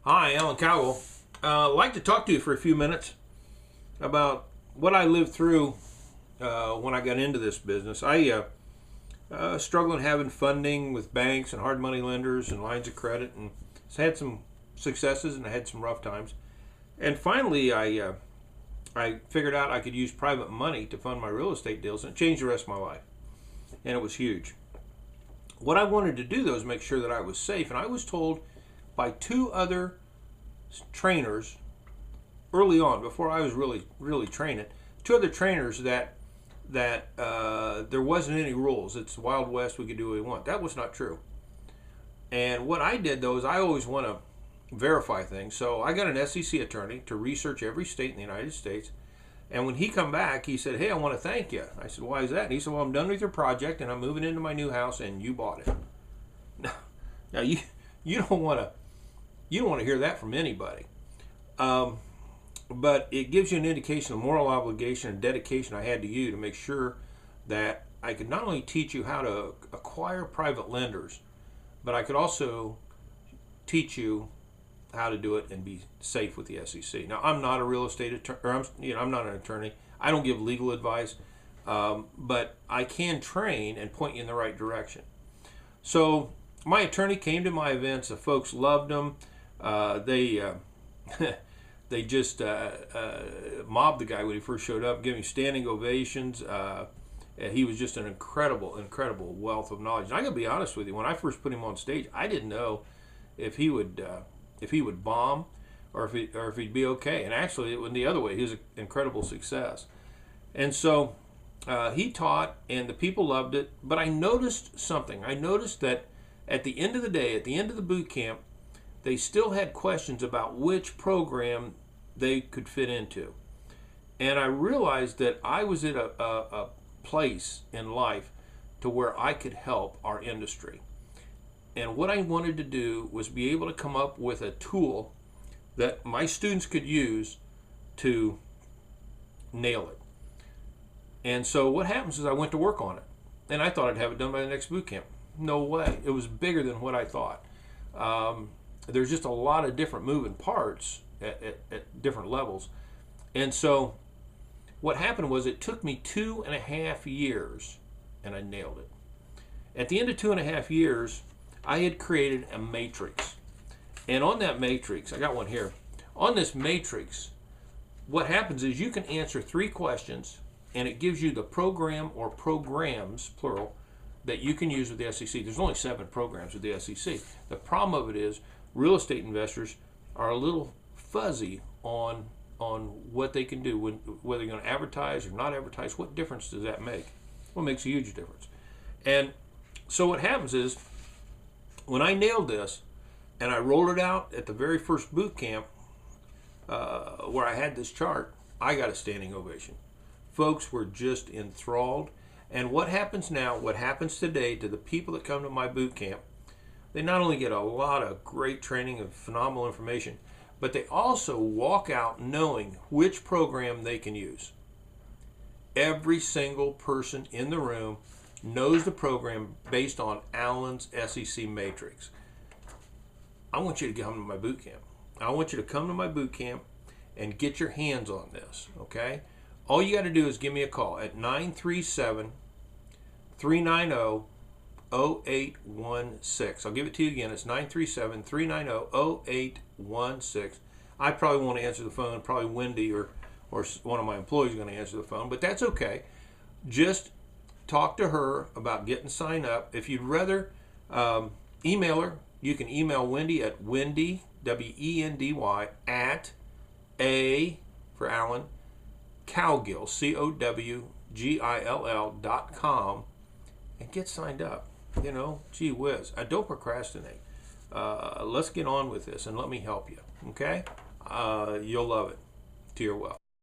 Hi, Alan Cowgill. I'd like to talk to you for a few minutes about what I lived through when I got into this business. I struggled having funding with banks and hard money lenders and lines of credit, and had some successes and I had some rough times. And finally, I figured out I could use private money to fund my real estate deals, and it changed the rest of my life. And it was huge. What I wanted to do, though, is make sure that I was safe, and I was told by two other trainers early on, before I was really training, two other trainers that there wasn't any rules. It's the Wild West. We could do what we want. That was not true. And what I did, though, is I always want to verify things. So I got an SEC attorney to research every state in the United States. And when he come back, he said, "Hey, I want to thank you." I said, "Why is that?" And he said, "Well, I'm done with your project, and I'm moving into my new house, and you bought it." Now you don't want to hear that from anybody. But it gives you an indication of moral obligation and dedication I had to you to make sure that I could not only teach you how to acquire private lenders, but I could also teach you how to do it and be safe with the SEC. Now, I'm not a real estate attorney, I'm not an attorney. I don't give legal advice, but I can train and point you in the right direction. So my attorney came to my events. The folks loved him. They they just mobbed the guy when he first showed up, giving standing ovations. He was just an incredible wealth of knowledge. And I gotta be honest with you, when I first put him on stage, I didn't know if he would bomb or if he'd be okay. And actually, it went the other way. He was an incredible success. And so he taught, and the people loved it. But I noticed something. I noticed that at the end of the day, at the end of the boot camp, they still had questions about which program they could fit into. And I realized that I was at a place in life to where I could help our industry. And what I wanted to do was be able to come up with a tool that my students could use to nail it. And so what happens is I went to work on it. And I thought I'd have it done by the next boot camp. No way. It was bigger than what I thought. There's just a lot of different moving parts at different levels. And so what happened was it took me 2.5 years, and I nailed it. At the end of 2.5 years, I had created a matrix. And on that matrix, I got one here. On this matrix, what happens is you can answer 3 questions, and it gives you the program or programs, plural, that you can use with the SEC. There's only 7 programs with the SEC. The problem of it is real estate investors are a little fuzzy on what they can do, whether they're going to advertise or not advertise. What difference does that make? Well, it makes a huge difference. And so what happens is, when I nailed this and I rolled it out at the very first boot camp where I had this chart, I got a standing ovation. Folks were just enthralled. And what happens now, what happens today to the people that come to my boot camp, they not only get a lot of great training and phenomenal information, but they also walk out knowing which program they can use. Every single person in the room knows the program based on Alan's SEC matrix. I want you to come to my boot camp. I want you to come to my boot camp and get your hands on this, okay? All you got to do is give me a call at 937-390-0816. I'll give it to you again. It's 937-390-0816. I probably won't answer the phone. Probably Wendy or one of my employees is going to answer the phone, but that's okay. Just talk to her about getting signed up. If you'd rather email her, you can email Wendy at Wendy, W-E-N-D-Y, at A for Alan, Cowgill, COWGILL.com, and get signed up. You know, gee whiz. Don't procrastinate. Let's get on with this and let me help you. Okay? You'll love it. To your well.